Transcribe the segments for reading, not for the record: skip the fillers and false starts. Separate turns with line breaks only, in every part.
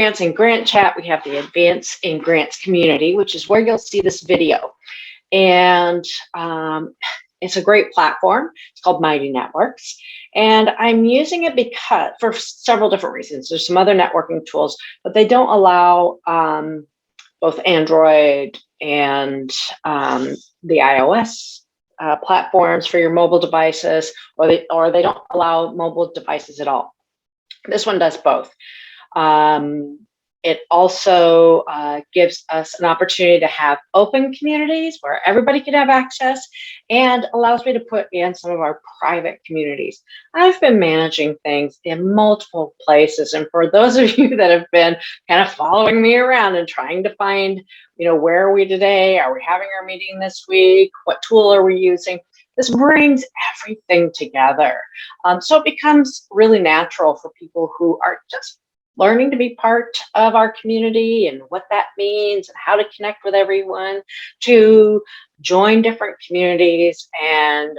Advance in GrantChat, we have the Advance in Grants community, which is where you'll see this video. And it's a great platform. It's called Mighty Networks. And I'm using it because for several different reasons. There's some other networking tools, but they don't allow both Android and the iOS platforms for your mobile devices, or they don't allow mobile devices at all. This one does both. It also gives us an opportunity to have open communities where everybody can have access, and allows me to put in some of our private communities. I've been managing things in multiple places, and for those of you that have been kind of following me around and trying to find, where are we today? Are we having our meeting this week? What tool are we using? This brings everything together. So it becomes really natural for people who are just learning to be part of our community and what that means and how to connect with everyone, to join different communities and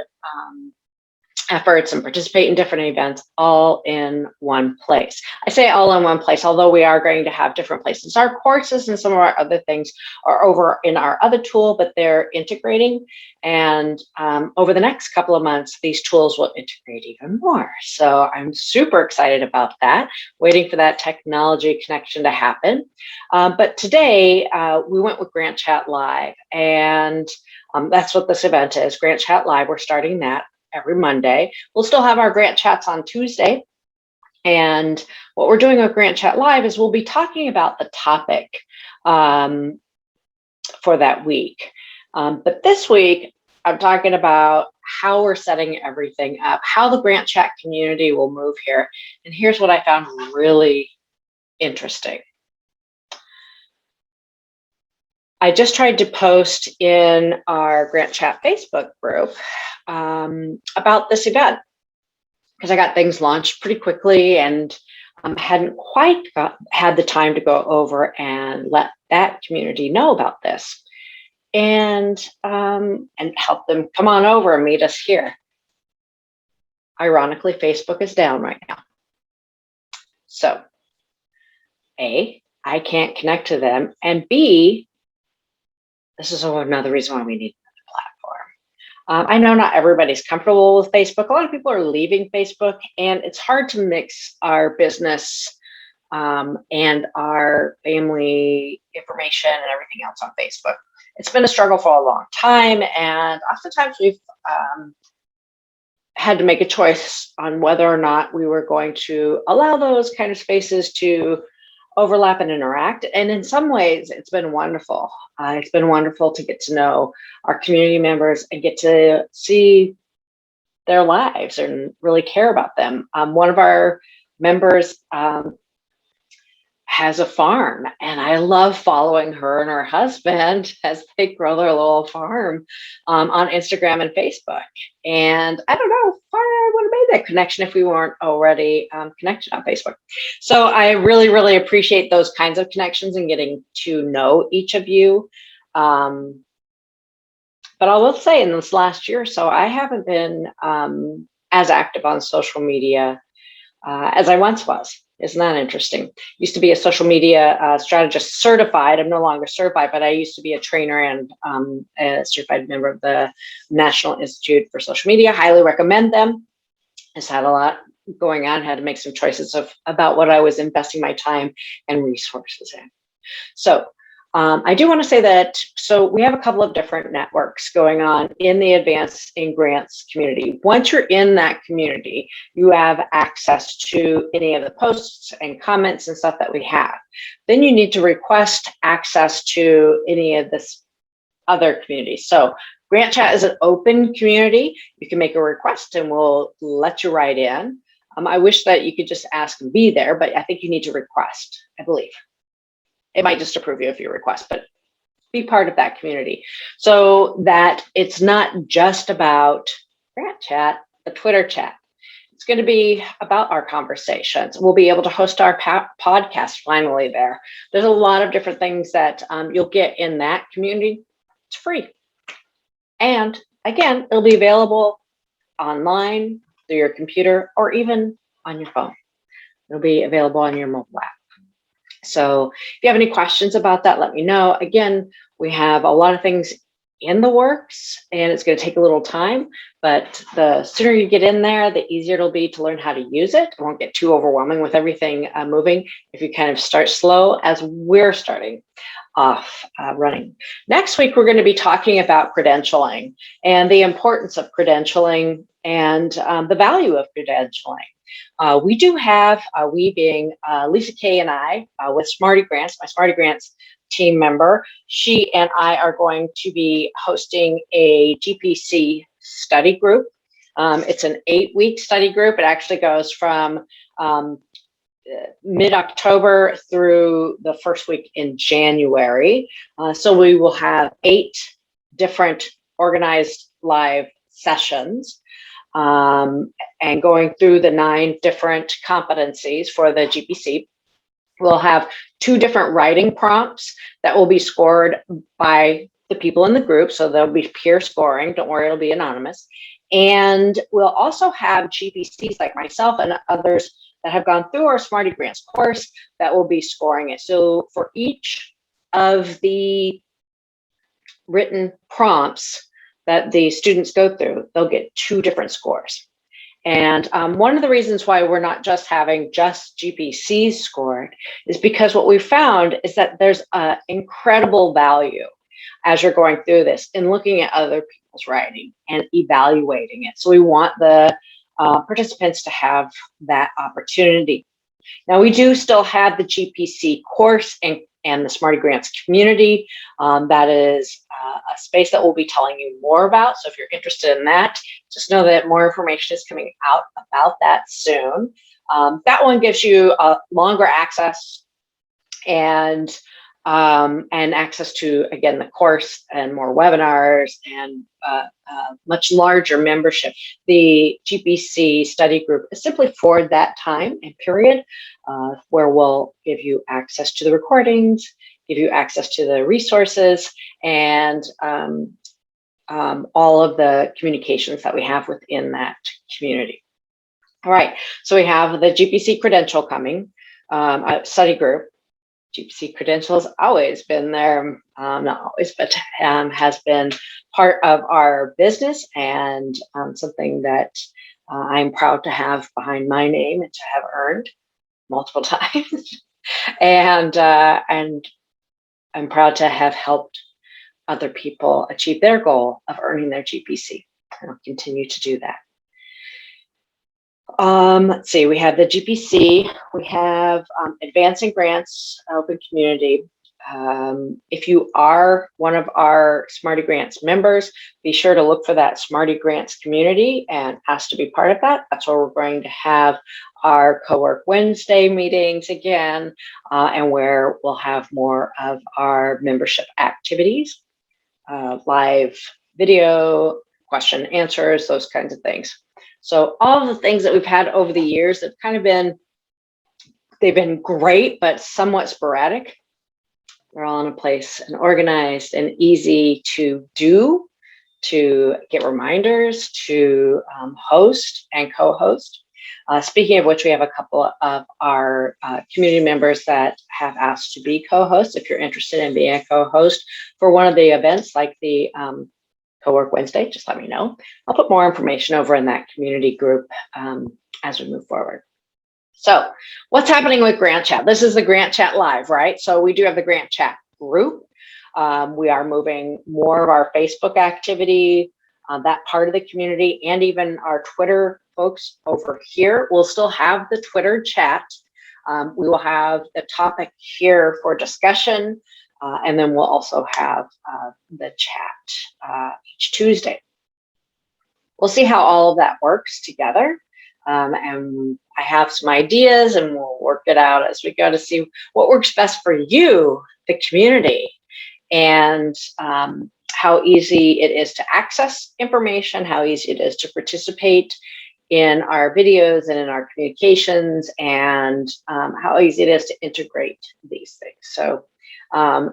efforts and participate in different events all in one place. I say all in one place, although we are going to have different places. Our courses and some of our other things are over in our other tool, but they're integrating. And over the next couple of months, these tools will integrate even more. So I'm super excited about that, waiting for that technology connection to happen. But today we went with GrantChat Live, and that's what this event is, GrantChat Live. We're starting that every Monday. We'll still have our grant chats on Tuesday. And what we're doing with GrantChat Live is we'll be talking about the topic for that week. But this week, I'm talking about how we're setting everything up, how the GrantChat community will move here. And here's what I found really interesting. I just tried to post in our GrantChat Facebook group about this event, because I got things launched pretty quickly and hadn't quite had the time to go over and let that community know about this, and help them come on over and meet us here. Ironically, Facebook is down right now. So A, I can't connect to them, and B, this is another reason why we need another platform. I know not everybody's comfortable with Facebook. A lot of people are leaving Facebook, and it's hard to mix our business and our family information and everything else on Facebook. It's been a struggle for a long time, and oftentimes we've had to make a choice on whether or not we were going to allow those kind of spaces to overlap and interact. And in some ways, it's been wonderful. It's been wonderful to get to know our community members and get to see their lives and really care about them. One of our members has a farm, and I love following her and her husband as they grow their little farm on Instagram and Facebook. And I don't know if I would have made that connection if we weren't already connected on Facebook. So I really, really appreciate those kinds of connections and getting to know each of you. But I will say, in this last year or so, I haven't been as active on social media as I once was. Isn't that interesting? Used to be a social media strategist certified. I'm no longer certified, but I used to be a trainer and a certified member of the National Institute for Social Media. Highly recommend them. Just had a lot going on, had to make some choices about what I was investing my time and resources in. So I do want to say that, so we have a couple of different networks going on in the Advance in Grants community. Once you're in that community, you have access to any of the posts and comments and stuff that we have. Then you need to request access to any of this other communities. So GrantChat is an open community. You can make a request and we'll let you right in. I wish that you could just ask and be there, but I think you need to request, I believe. It might just approve you if you request, but be part of that community so that it's not just about GrantChat, the Twitter chat. It's going to be about our conversations. We'll be able to host our podcast finally there. There's a lot of different things that you'll get in that community. It's free. And again, it'll be available online through your computer or even on your phone. It'll be available on your mobile app. So if you have any questions about that, let me know. Again, we have a lot of things in the works and it's going to take a little time, but the sooner you get in there, the easier it'll be to learn how to use it. It won't get too overwhelming with everything moving if you kind of start slow, as we're starting off running. Next week, we're going to be talking about credentialing and the importance of credentialing and the value of credentialing. We do have, we being Lisa Kay and I with SmarteGrants, my SmarteGrants team member, she and I are going to be hosting a GPC study group. It's an 8-week study group. It actually goes from mid-October through the first week in January. So we will have 8 different organized live sessions and going through the 9 different competencies for the GPC. We'll have 2 different writing prompts that will be scored by the people in the group. So there'll be peer scoring. Don't worry, it'll be anonymous. And we'll also have GPCs like myself and others that have gone through our SmarteGrants course that will be scoring it. So for each of the written prompts that the students go through, they'll get 2 different scores. And one of the reasons why we're not just having just GPCs scored is because what we found is that there's incredible value as you're going through this in looking at other people's writing and evaluating it. So we want the participants to have that opportunity. Now, we do still have the GPC course and the SmarteGrants community. That is a space that we'll be telling you more about. So if you're interested in that, just know that more information is coming out about that soon. That one gives you longer access and access to, again, the course and more webinars and much larger membership. The GPC study group is simply for that time and period where we'll give you access to the recordings, give you access to the resources, and all of the communications that we have within that community. All right, so we have the GPC credential coming, study group. GPC credential has always been there, not always, but has been part of our business and something that I'm proud to have behind my name and to have earned multiple times. and I'm proud to have helped other people achieve their goal of earning their GPC. And I'll continue to do that. Let's see, we have the GPC, we have Advancing Grants, Open Community. If you are one of our SmarteGrants members, be sure to look for that SmarteGrants community and ask to be part of that. That's where we're going to have our Co-work Wednesday meetings again, and where we'll have more of our membership activities, live video, question and answers, those kinds of things. So all of the things that we've had over the years have kind of been, they've been great, but somewhat sporadic. They're all in a place and organized and easy to do, to get reminders, to host and co-host. Speaking of which, we have a couple of our community members that have asked to be co-hosts. If you're interested in being a co-host for one of the events like the Co-work Wednesday, just let me know. I'll put more information over in that community group as we move forward. So what's happening with GrantChat? This is the GrantChat Live, right? So we do have the GrantChat group. We are moving more of our Facebook activity, that part of the community, and even our Twitter folks over here. We'll still have the Twitter chat. We will have the topic here for discussion. And then we'll also have the chat each Tuesday. We'll see how all of that works together. And I have some ideas and we'll work it out as we go to see what works best for you, the community, and how easy it is to access information, how easy it is to participate in our videos and in our communications, and how easy it is to integrate these things. So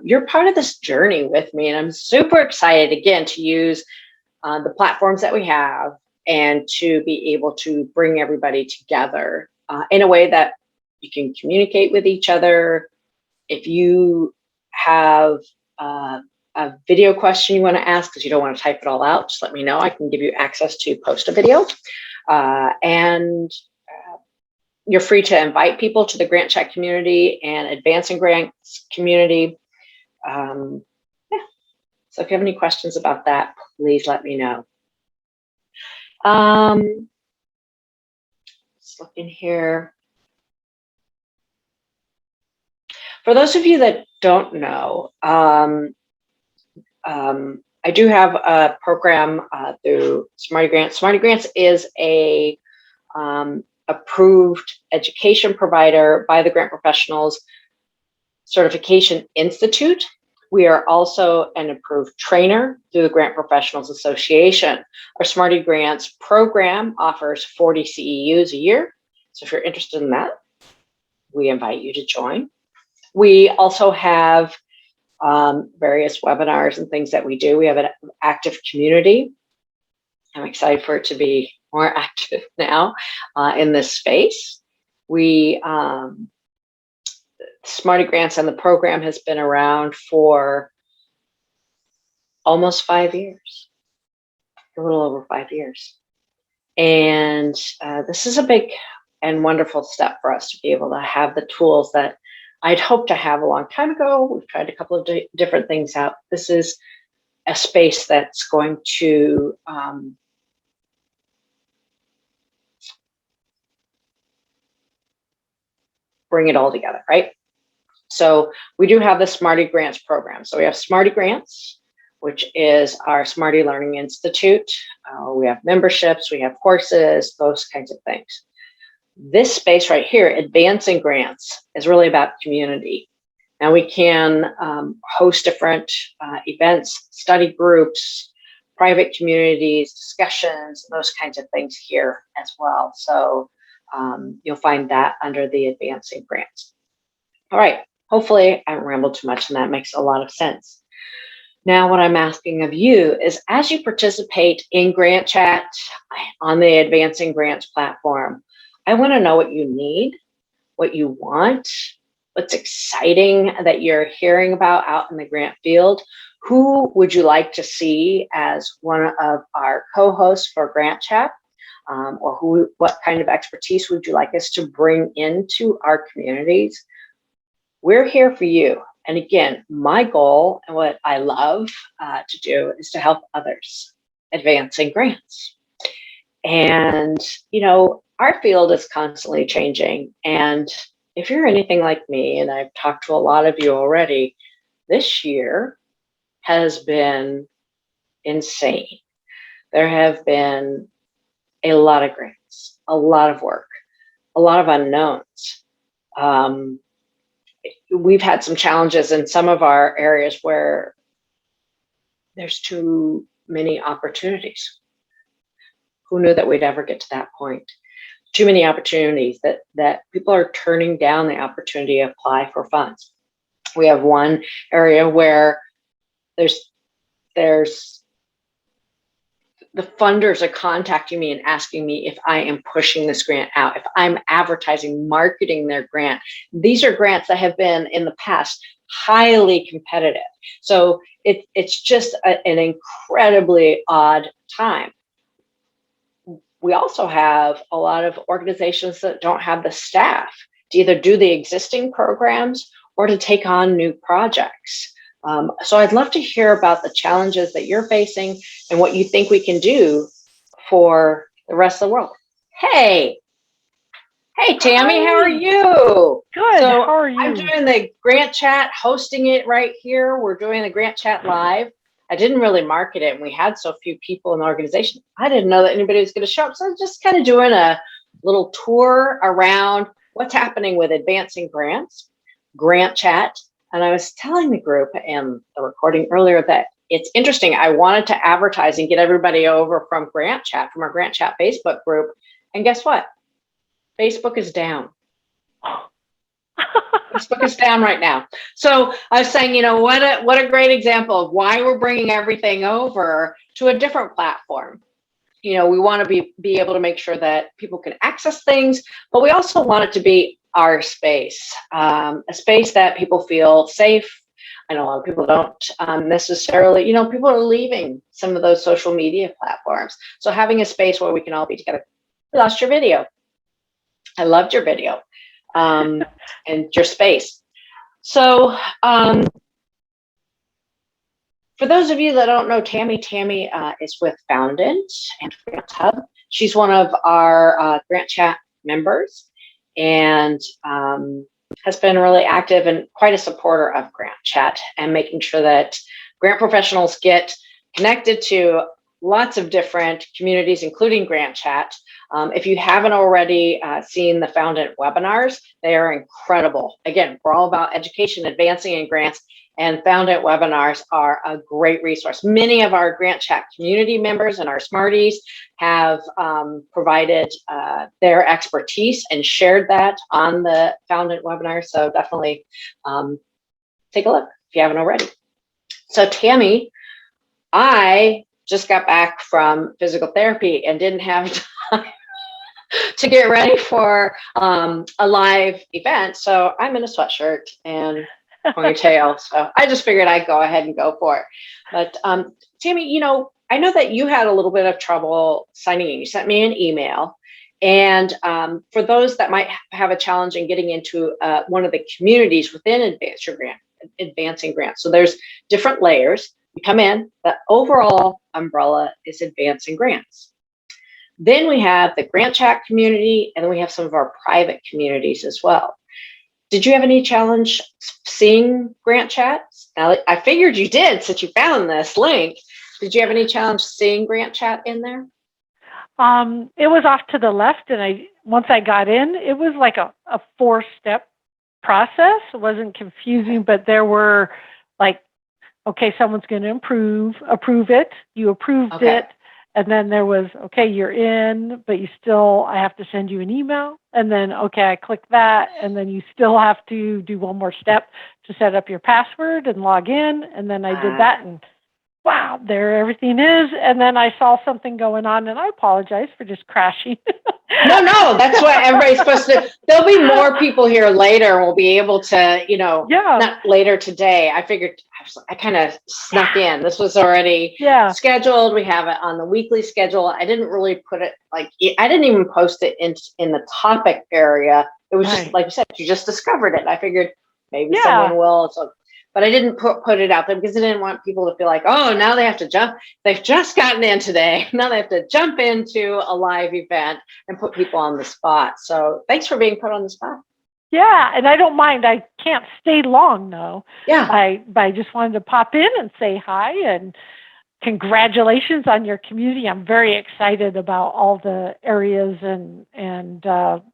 you're part of this journey with me, and I'm super excited again to use the platforms that we have and to be able to bring everybody together in a way that you can communicate with each other, If you have a video question you want to ask because you don't want to type it all out, just let me know. I can give you access to post a video. And you're free to invite people to the GrantChat community and Advancing Grants community. Yeah. So if you have any questions about that, please let me know. Just looking here. For those of you that don't know, I do have a program through SmarteGrants. SmarteGrants is a approved education provider by the Grant Professionals Certification Institute. We are also an approved trainer through the Grant Professionals Association. Our SmarteGrants program offers 40 CEUs a year. So if you're interested in that, we invite you to join. We also have various webinars and things that we do. We have an active community. I'm excited for it to be more active now in this space. We, SmarteGrants and the program has been around for almost 5 years, a little over 5 years. And this is a big and wonderful step for us to be able to have the tools that I'd hoped to have a long time ago. We've tried a couple of different things out. This is a space that's going to bring it all together, right? So we do have the SmarteGrants program. So we have SmarteGrants, which is our Smarty Learning Institute. We have memberships, we have courses, those kinds of things. This space right here, Advancing Grants, is really about community. Now we can host different events, study groups, private communities, discussions, those kinds of things here as well. So you'll find that under the Advancing Grants. All right, hopefully I haven't rambled too much and that makes a lot of sense. Now what I'm asking of you is, as you participate in GrantChat on the Advancing Grants platform, I want to know what you need, what you want, what's exciting that you're hearing about out in the grant field. Who would you like to see as one of our co-hosts for GrantChat? Or what kind of expertise would you like us to bring into our communities? We're here for you. And again, my goal and what I love to do is to help others advancing grants. And, you know, our field is constantly changing. And if you're anything like me, and I've talked to a lot of you already, this year has been insane. There have been a lot of grants, a lot of work, a lot of unknowns. We've had some challenges in some of our areas where there's too many opportunities. Who knew that we'd ever get to that point? Too many opportunities that people are turning down the opportunity to apply for funds. We have one area where there's the funders are contacting me and asking me if I am pushing this grant out, if I'm advertising, marketing their grant. These are grants that have been in the past highly competitive. So it's just an incredibly odd time. We also have a lot of organizations that don't have the staff to either do the existing programs or to take on new projects. So I'd love to hear about the challenges that you're facing and what you think we can do for the rest of the world. Hey, Tammy, how are you?
Good,
So
how are you?
I'm doing the GrantChat, hosting it right here. We're doing the GrantChat live. I didn't really market it, and we had so few people in the organization. I didn't know that anybody was going to show up. So I'm just kind of doing a little tour around what's happening with Advancing Grants, GrantChat. And I was telling the group and the recording earlier that it's interesting. I wanted to advertise and get everybody over from GrantChat, from our GrantChat Facebook group. And guess what? Facebook is down. Facebook is down right now. So I was saying, you know, what a great example of why we're bringing everything over to a different platform. You know, we want to be able to make sure that people can access things, but we also want it to be our space, a space that people feel safe. I know a lot of people don't necessarily, people are leaving some of those social media platforms. So having a space where we can all be together. We lost your video. I loved your video and your space. So for those of you that don't know Tammy is with Foundant and Grant Hub. She's one of our GrantChat members and has been really active and quite a supporter of GrantChat and making sure that grant professionals get connected to lots of different communities, including GrantChat. If you haven't already seen the Foundant webinars, they are incredible. Again, we're all about education, advancing in grants, and Foundant webinars are a great resource. Many of our GrantChat community members and our Smarties have provided their expertise and shared that on the Foundant webinar. So definitely take a look if you haven't already. So Tammy, I just got back from physical therapy and didn't have time to get ready for a live event. So I'm in a sweatshirt and ponytail. So I just figured I'd go ahead and go for it. But Tammy, I know that you had a little bit of trouble signing in. You sent me an email. And for those that might have a challenge in getting into one of the communities within Advancing Grants. So there's different layers. You come in, the overall umbrella is Advancing Grants. Then we have the GrantChat community, and then we have some of our private communities as well. Did you have any challenge seeing GrantChat? Now, I figured you did since you found this link. Did you have any challenge seeing GrantChat in there?
It was off to the left, and once I got in, it was like a 4-step process. It wasn't confusing, but there were like, okay, someone's going to approve it. You approved it. And then there was, okay, you're in, but I have to send you an email. And then, okay, I click that. And then you still have to do one more step to set up your password and log in. And then I did that, and wow, there everything is. And then I saw something going on, and I apologize for just crashing.
No, that's what everybody's supposed to. There'll be more people here later. We'll be able to, not later today. I figured I kind of snuck in. This was already scheduled. We have it on the weekly schedule. I didn't really put it I didn't even post it in the topic area. It was just like you said, you just discovered it. I figured maybe someone will. So, but I didn't put it out there because I didn't want people to feel like, oh, now they have to jump. They've just gotten in today. Now they have to jump into a live event and put people on the spot. So thanks for being put on the spot.
Yeah, and I don't mind. I can't stay long, though. Yeah. I just wanted to pop in and say hi and congratulations on your community. I'm very excited about all the areas and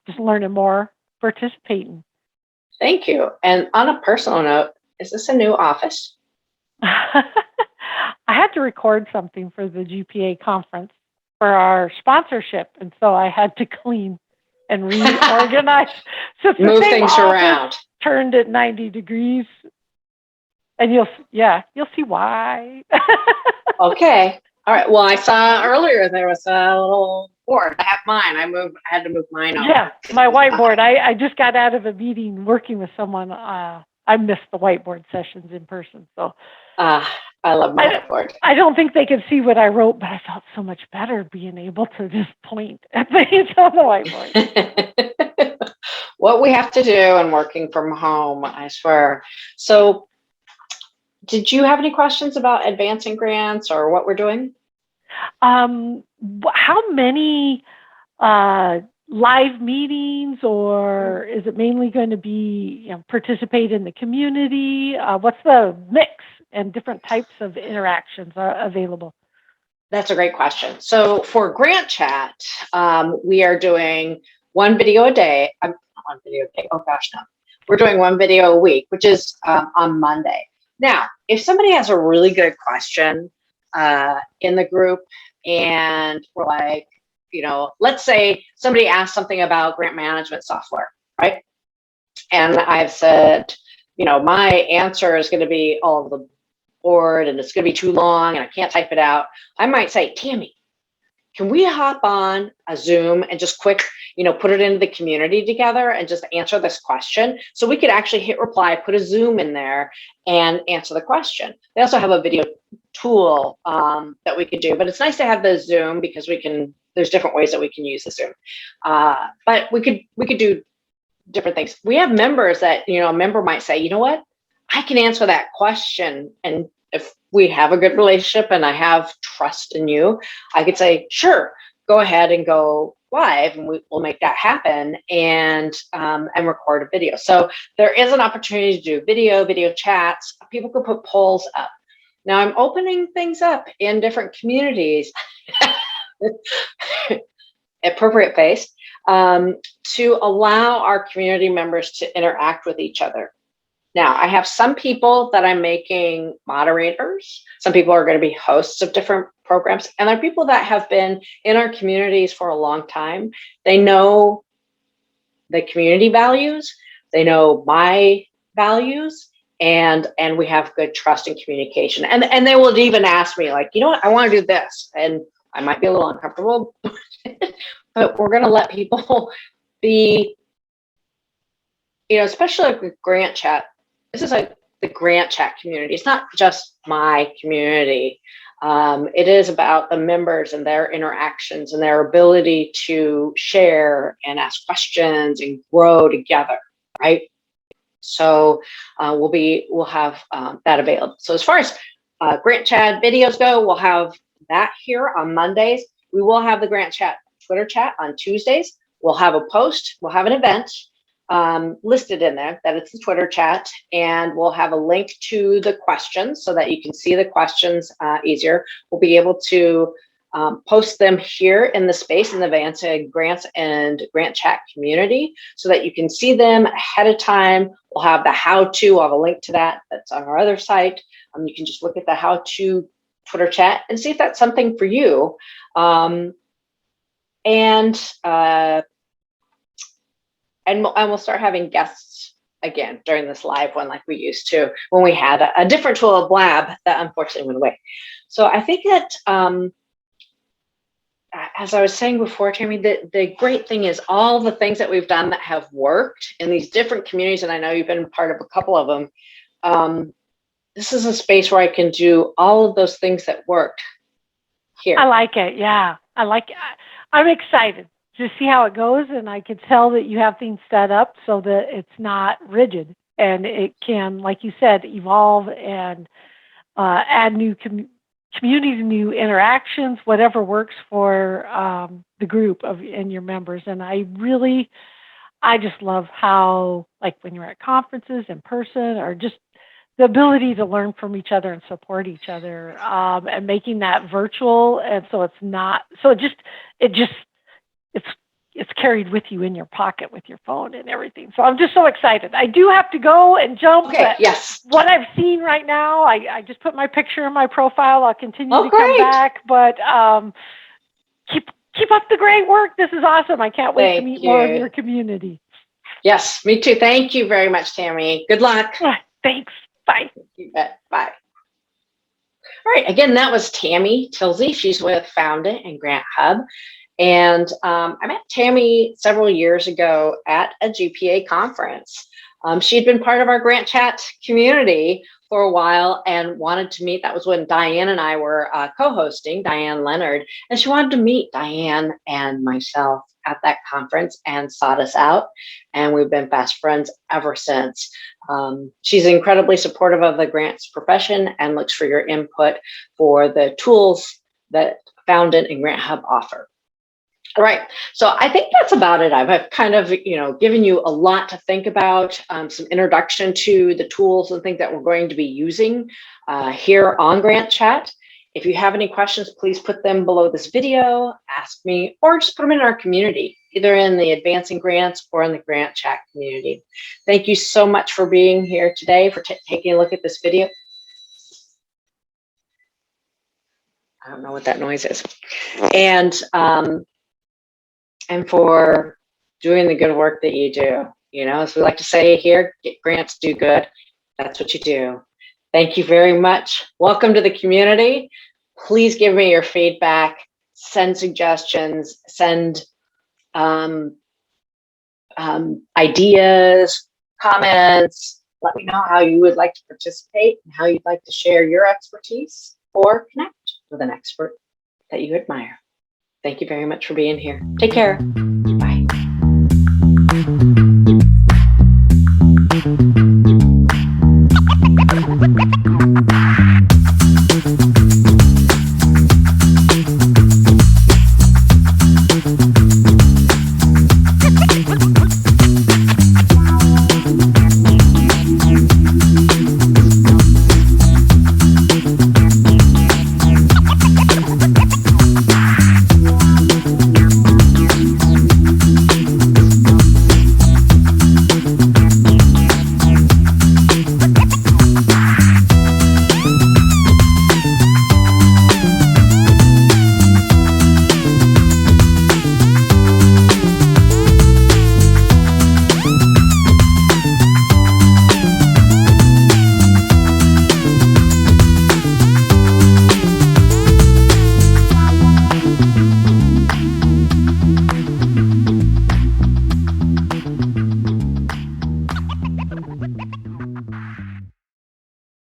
just learning more, participating.
Thank you. And on a personal note, is this a new office?
I had to record something for the GPA conference for our sponsorship, and so I had to clean and reorganize. So
move things around.
Turned at 90 degrees, and you'll see why.
Okay. All right. Well, I saw earlier there was a little board. I have mine. I had to move mine over.
Yeah, my whiteboard. I just got out of a meeting working with someone. I missed the whiteboard sessions in person. So
I love my whiteboard.
I don't think they could see what I wrote, but I felt so much better being able to just point at things on the whiteboard.
What we have to do and working from home, I swear. So did you have any questions about Advancing Grants or what we're doing?
How many live meetings, or is it mainly going to be participate in the community? What's the mix and different types of interactions are available?
That's a great question. So for GrantChat, we are doing one video a day. Not one video a day. Oh gosh, no. We're doing one video a week, which is on Monday. Now, if somebody has a really good question in the group and we're like, let's say somebody asked something about grant management software, right? And I've said, my answer is going to be all over the board and it's going to be too long and I can't type it out. I might say, Tammy, can we hop on a Zoom and just quick, put it into the community together and just answer this question. So we could actually hit reply, put a Zoom in there and answer the question. They also have a video tool that we could do, but it's nice to have the Zoom because there's different ways that we can use the Zoom. But we could do different things. We have members that, a member might say, you know what, I can answer that question. And if we have a good relationship and I have trust in you, I could say, sure, go ahead and go live and we'll make that happen and record a video. So there is an opportunity to do video chats. People could put polls up. Now I'm opening things up in different communities, appropriate pace, to allow our community members to interact with each other. Now, I have some people that I'm making moderators. Some people are going to be hosts of different programs. And there are people that have been in our communities for a long time. They know the community values. They know my values. And we have good trust and communication. And they will even ask me, like, you know what, I want to do this. And I might be a little uncomfortable, but we're going to let people be, especially with GrantChat. This is like the GrantChat community. It's not just my community. It is about the members and their interactions and their ability to share and ask questions and grow together, right? So we'll have that available. So as far as GrantChat videos go, we'll have that here on Mondays. We will have the GrantChat Twitter chat on Tuesdays. We'll have a post. We'll have an event listed in there that it's the Twitter chat, and we'll have a link to the questions so that you can see the questions easier. We'll be able to post them here in the space in the Vansa Grants and GrantChat community so that you can see them ahead of time. We'll have the how-to. I'll have a link to that. That's on our other site. You can just look at the how-to Twitter chat and see if that's something for you. And we'll start having guests again during this live one like we used to when we had a different tool of Blab that unfortunately went away. So I think that, as I was saying before, Tammy, the great thing is all the things that we've done that have worked in these different communities, and I know you've been part of a couple of them, this is a space where I can do all of those things that worked here.
I like it. Yeah, I like it. I'm excited to see how it goes, and I can tell that you have things set up so that it's not rigid and it can, like you said, evolve and add new communities, new interactions, whatever works for the group and your members. And I just love how, like, when you're at conferences in person, or just the ability to learn from each other and support each other, and making that virtual. And so it's carried with you in your pocket with your phone and everything. So I'm just so excited. I do have to go and jump.
Okay, yes.
What I've seen right now, I just put my picture in my profile. I'll continue to
great.
come back, but keep up the great work. This is awesome. I can't wait to meet more of your community.
Yes, me too. Thank you very much, Tammy. Good luck.
Thanks. Bye.
You bet. Bye. All right. Again, that was Tammy Tilsey. She's with Found It and Grant Hub. And I met Tammy several years ago at a GPA conference. She'd been part of our GrantChat community for a while and wanted to meet. That was when Diane and I were co-hosting, Diane Leonard, and she wanted to meet Diane and myself at that conference and sought us out. And we've been best friends ever since. She's incredibly supportive of the grants profession and looks for your input for the tools that Found It and Grant Hub offer. All right, so I think that's about it. I've kind of, given you a lot to think about, some introduction to the tools and things that we're going to be using here on GrantChat. If you have any questions, please put them below this video, ask me, or just put them in our community, either in the Advancing Grants or in the GrantChat community. Thank you so much for being here today, for taking a look at this video. I don't know what that noise is. And for doing the good work that you do. As we like to say here, get grants, do good. That's what you do. Thank you very much. Welcome to the community. Please give me your feedback, send suggestions, send ideas, comments. Let me know how you would like to participate and how you'd like to share your expertise or connect with an expert that you admire. Thank you very much for being here. Take care.